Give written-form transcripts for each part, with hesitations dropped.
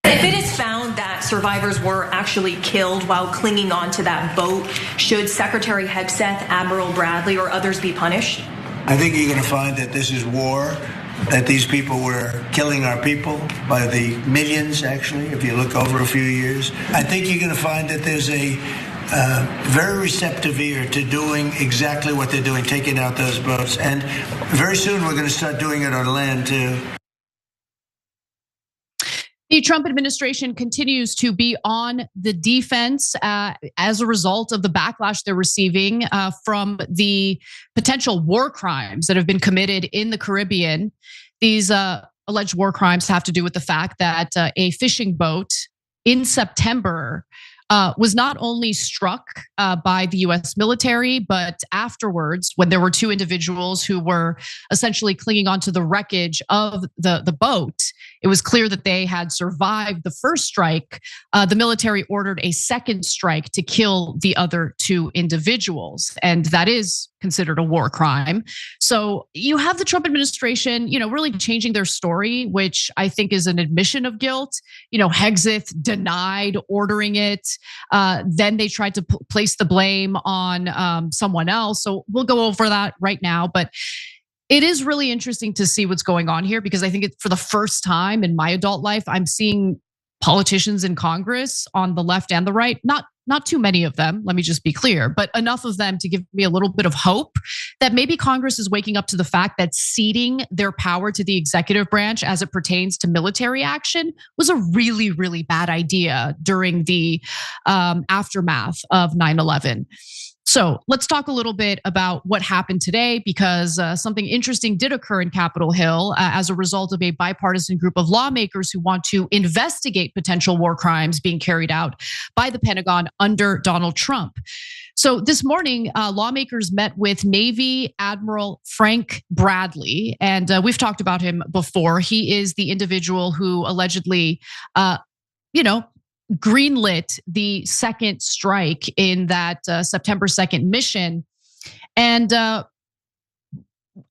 If it is found that survivors were actually killed while clinging onto that boat, should Secretary Hegseth, Admiral Bradley, or others be punished? I think you're going to find that this is war, that these people were killing our people by the millions, actually, if you look over a few years. I think you're going to find that there's a very receptive ear to doing exactly what they're doing, taking out those boats. And very soon we're going to start doing it on land, too. The Trump administration continues to be on the defense as a result of the backlash they're receiving from the potential war crimes that have been committed in the Caribbean. These alleged war crimes have to do with the fact that a fishing boat in September was not only struck by the US military, but afterwards, when there were two individuals who were essentially clinging onto the wreckage of the boat, it was clear that they had survived the first strike. The military ordered a second strike to kill the other two individuals, and that is considered a war crime. So you have the Trump administration, really changing their story, which I think is an admission of guilt. Hegseth denied ordering it. Then they tried to place the blame on someone else. So we'll go over that right now, but it is really interesting to see what's going on here, because I think for the first time in my adult life, I'm seeing politicians in Congress on the left and the right, not too many of them, let me just be clear, but enough of them to give me a little bit of hope that maybe Congress is waking up to the fact that ceding their power to the executive branch as it pertains to military action was a really, really bad idea during the aftermath of 9/11. So let's talk a little bit about what happened today, because something interesting did occur in Capitol Hill as a result of a bipartisan group of lawmakers who want to investigate potential war crimes being carried out by the Pentagon under Donald Trump. So this morning, lawmakers met with Navy Admiral Frank Bradley, and we've talked about him before. He is the individual who allegedly, greenlit the second strike in that September 2nd mission. And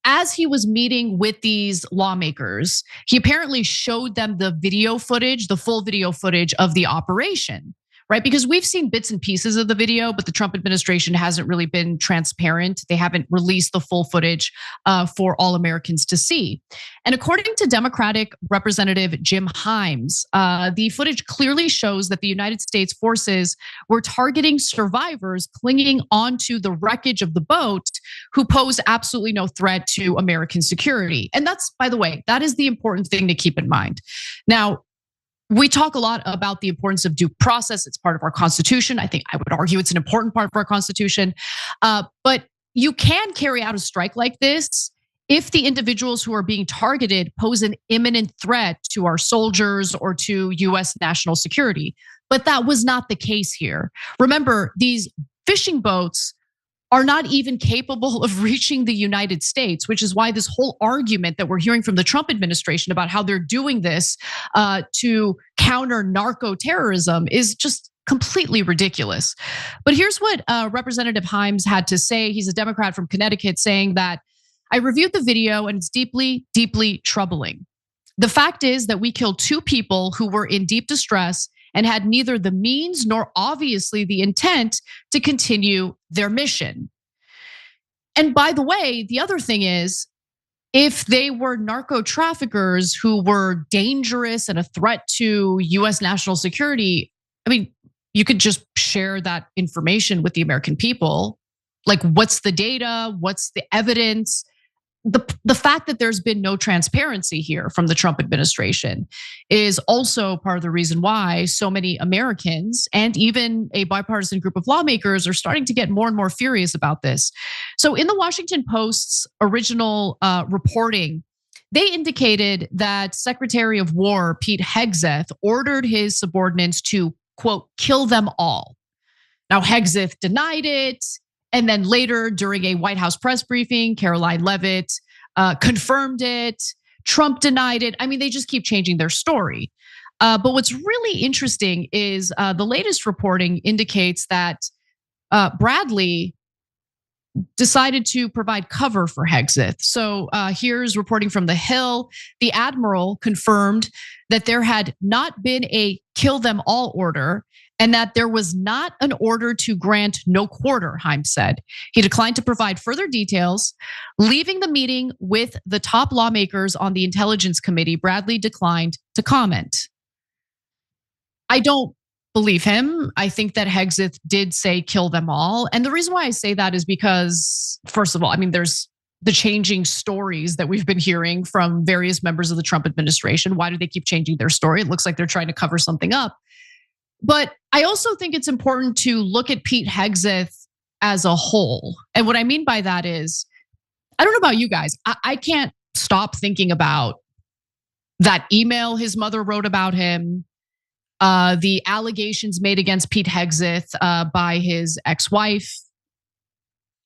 as he was meeting with these lawmakers, he apparently showed them the video footage, the full video footage of the operation, right? Because we've seen bits and pieces of the video, but the Trump administration hasn't really been transparent. They haven't released the full footage for all Americans to see. And according to Democratic Representative Jim Himes, the footage clearly shows that the United States forces were targeting survivors clinging onto the wreckage of the boat who pose absolutely no threat to American security. And that's, by the way, that is the important thing to keep in mind. Now, we talk a lot about the importance of due process. It's part of our Constitution. I think I would argue it's an important part of our Constitution. But you can carry out a strike like this if the individuals who are being targeted pose an imminent threat to our soldiers or to US national security. But that was not the case here. Remember, these fishing boats are not even capable of reaching the United States, which is why this whole argument that we're hearing from the Trump administration about how they're doing this to counter narco-terrorism is just completely ridiculous. But here's what Representative Himes had to say. He's a Democrat from Connecticut, saying that, I reviewed the video and it's deeply, deeply troubling. The fact is that we killed two people who were in deep distress and had neither the means nor obviously the intent to continue their mission. And by the way, the other thing is, if they were narco traffickers who were dangerous and a threat to US national security, I mean, you could just share that information with the American people. Like, what's the data? What's the evidence? The fact that there's been no transparency here from the Trump administration is also part of the reason why so many Americans and even a bipartisan group of lawmakers are starting to get more and more furious about this. So in the Washington Post's original reporting, they indicated that Secretary of War Pete Hegseth ordered his subordinates to, quote, kill them all. Now, Hegseth denied it. And then later, during a White House press briefing, Caroline Leavitt confirmed it. Trump denied it. I mean, they just keep changing their story. But what's really interesting is the latest reporting indicates that Bradley decided to provide cover for Hegseth. So here's reporting from The Hill. The Admiral confirmed that there had not been a kill them all order and that there was not an order to grant no quarter, Himes said. He declined to provide further details. Leaving the meeting with the top lawmakers on the Intelligence Committee, Bradley declined to comment. I don't believe him. I think that Hegseth did say kill them all. And the reason why I say that is because, first of all, I mean, there's the changing stories that we've been hearing from various members of the Trump administration. Why do they keep changing their story? It looks like they're trying to cover something up. But I also think it's important to look at Pete Hegseth as a whole. And what I mean by that is, I don't know about you guys, I can't stop thinking about that email his mother wrote about him, the allegations made against Pete Hegseth by his ex-wife,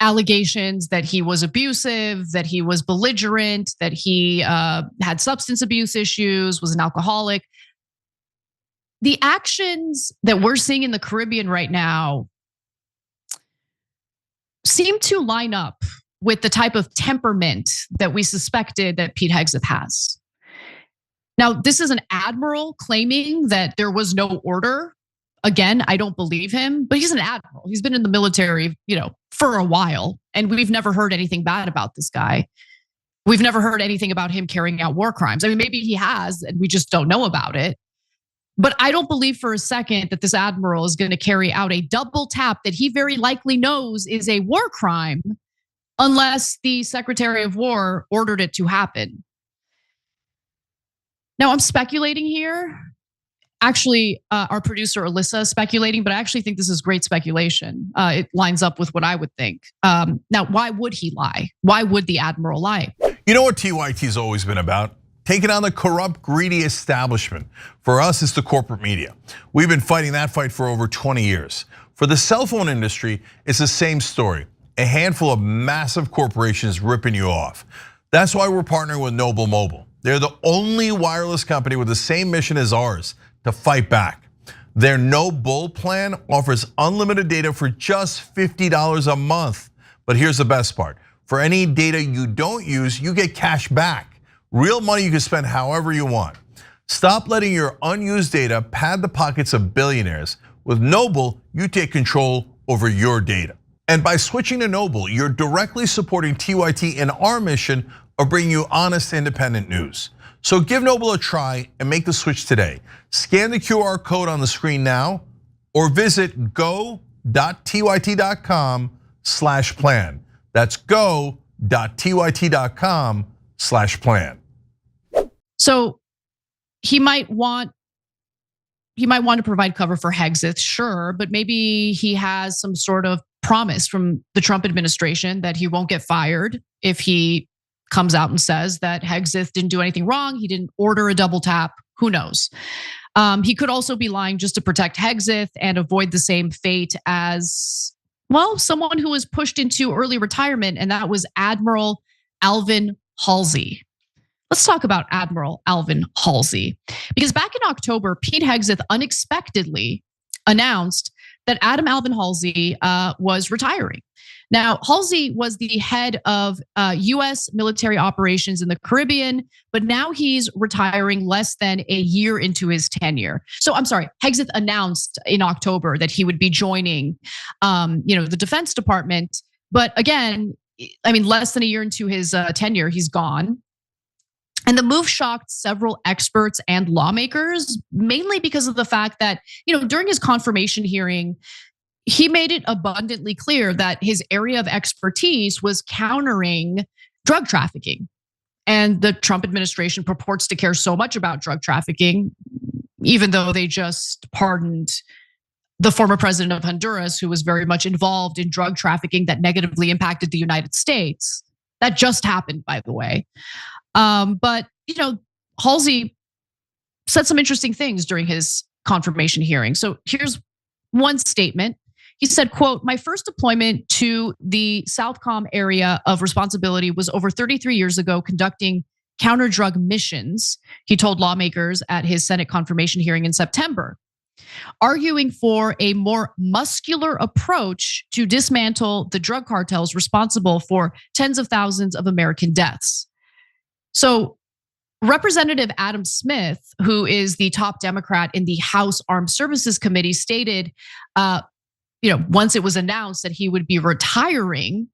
allegations that he was abusive, that he was belligerent, that he had substance abuse issues, was an alcoholic. The actions that we're seeing in the Caribbean right now seem to line up with the type of temperament that we suspected that Pete Hegseth has. Now, this is an admiral claiming that there was no order. Again, I don't believe him, but he's an admiral. He's been in the military, for a while, and we've never heard anything bad about this guy. We've never heard anything about him carrying out war crimes. I mean, maybe he has, and we just don't know about it. But I don't believe for a second that this admiral is going to carry out a double tap that he very likely knows is a war crime unless the Secretary of War ordered it to happen. Now, I'm speculating here. Actually, our producer Alyssa is speculating, but I actually think this is great speculation. It lines up with what I would think. Now, why would he lie? Why would the admiral lie? You know what TYT's always been about? Taking on the corrupt, greedy establishment. For us, it's the corporate media. We've been fighting that fight for over 20 years. For the cell phone industry, it's the same story. A handful of massive corporations ripping you off. That's why we're partnering with Noble Mobile. They're the only wireless company with the same mission as ours, to fight back. Their No Bull plan offers unlimited data for just $50 a month. But here's the best part. For any data you don't use, you get cash back. Real money you can spend however you want. Stop letting your unused data pad the pockets of billionaires. With Noble, you take control over your data. And by switching to Noble, you're directly supporting TYT in our mission of bringing you honest, independent news. So give Noble a try and make the switch today. Scan the QR code on the screen now or visit go.tyt.com/plan. That's go.tyt.com/plan. So he might want to provide cover for Hegseth, sure, but maybe he has some sort of promise from the Trump administration that he won't get fired if he comes out and says that Hegseth didn't do anything wrong. He didn't order a double tap. Who knows? He could also be lying just to protect Hegseth and avoid the same fate as, well, someone who was pushed into early retirement, and that was Admiral Alvin Halsey. Let's talk about Admiral Alvin Halsey. Because back in October, Pete Hegseth unexpectedly announced that Alvin Halsey was retiring. Now, Halsey was the head of US military operations in the Caribbean, but now he's retiring less than a year into his tenure. So I'm sorry, Hegseth announced in October that he would be joining the Defense Department. But again, I mean, less than a year into his tenure, he's gone. And the move shocked several experts and lawmakers, mainly because of the fact that, during his confirmation hearing, he made it abundantly clear that his area of expertise was countering drug trafficking. And the Trump administration purports to care so much about drug trafficking, even though they just pardoned the former president of Honduras, who was very much involved in drug trafficking that negatively impacted the United States. That just happened, by the way. But Halsey said some interesting things during his confirmation hearing. So here's one statement. He said, quote, "My first deployment to the Southcom area of responsibility was over 33 years ago, conducting counter-drug missions," he told lawmakers at his Senate confirmation hearing in September. arguing for a more muscular approach to dismantle the drug cartels responsible for tens of thousands of American deaths. So Representative Adam Smith, who is the top Democrat in the House Armed Services Committee, stated, once it was announced that he would be retiring,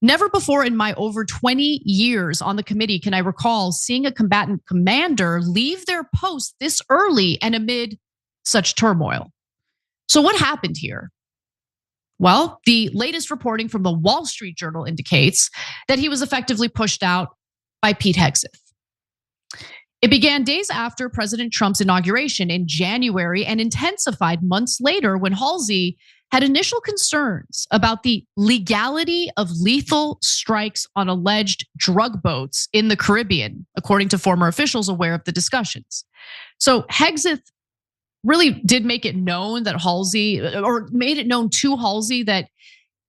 never before in my over 20 years on the committee can I recall seeing a combatant commander leave their post this early and amid such turmoil. So what happened here? Well, the latest reporting from the Wall Street Journal indicates that he was effectively pushed out by Pete Hegseth. It began days after President Trump's inauguration in January and intensified months later when Halsey had initial concerns about the legality of lethal strikes on alleged drug boats in the Caribbean, according to former officials aware of the discussions. So Hegseth really did make it known that made it known to Halsey that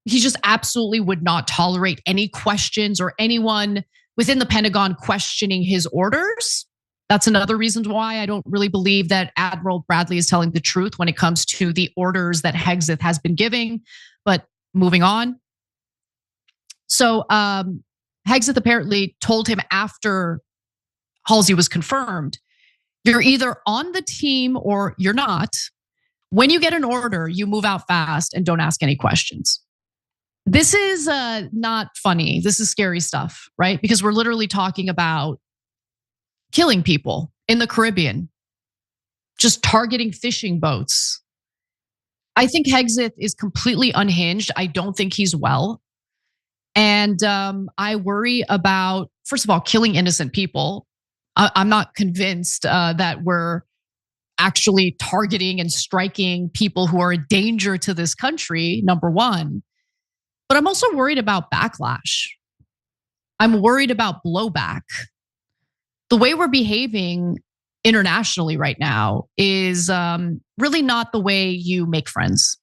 he just absolutely would not tolerate any questions or anyone within the Pentagon questioning his orders. That's another reason why I don't really believe that Admiral Bradley is telling the truth when it comes to the orders that Hegseth has been giving. But moving on. So Hegseth apparently told him after Halsey was confirmed, you're either on the team or you're not. When you get an order, you move out fast and don't ask any questions. This is not funny. This is scary stuff, right? Because we're literally talking about killing people in the Caribbean, just targeting fishing boats. I think Hegseth is completely unhinged. I don't think he's well. And I worry about, first of all, killing innocent people. I'm not convinced that we're actually targeting and striking people who are a danger to this country, number one. But I'm also worried about backlash. I'm worried about blowback. The way we're behaving internationally right now is really not the way you make friends.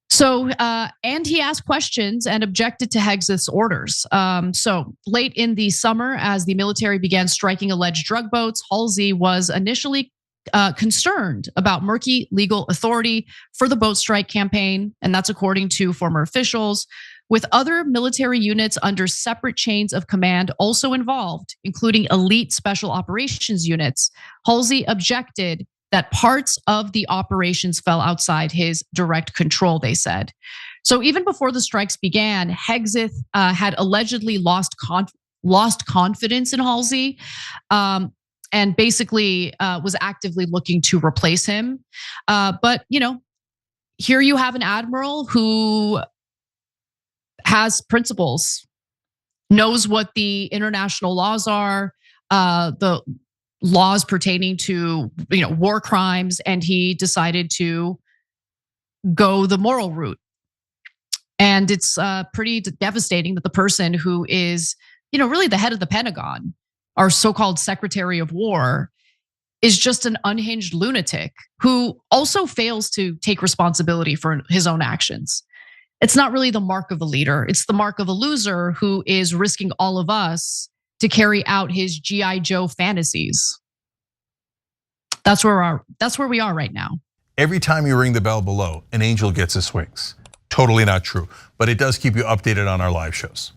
So, and he asked questions and objected to Hegseth's orders. So late in the summer, as the military began striking alleged drug boats, Halsey was initially concerned about murky legal authority for the boat strike campaign. And that's according to former officials. With other military units under separate chains of command also involved, including elite special operations units, Halsey objected that parts of the operations fell outside his direct control, they said. So even before the strikes began, Hegseth had allegedly lost confidence in Halsey and basically was actively looking to replace him. But here you have an admiral who has principles, knows what the international laws are, the laws pertaining to war crimes, and he decided to go the moral route. And it's pretty devastating that the person who is really the head of the Pentagon, our so-called Secretary of War, is just an unhinged lunatic who also fails to take responsibility for his own actions. It's not really the mark of a leader. It's the mark of a loser who is risking all of us to carry out his G.I. Joe fantasies. That's where we are right now. Every time you ring the bell below, an angel gets his wings. Totally not true, but it does keep you updated on our live shows.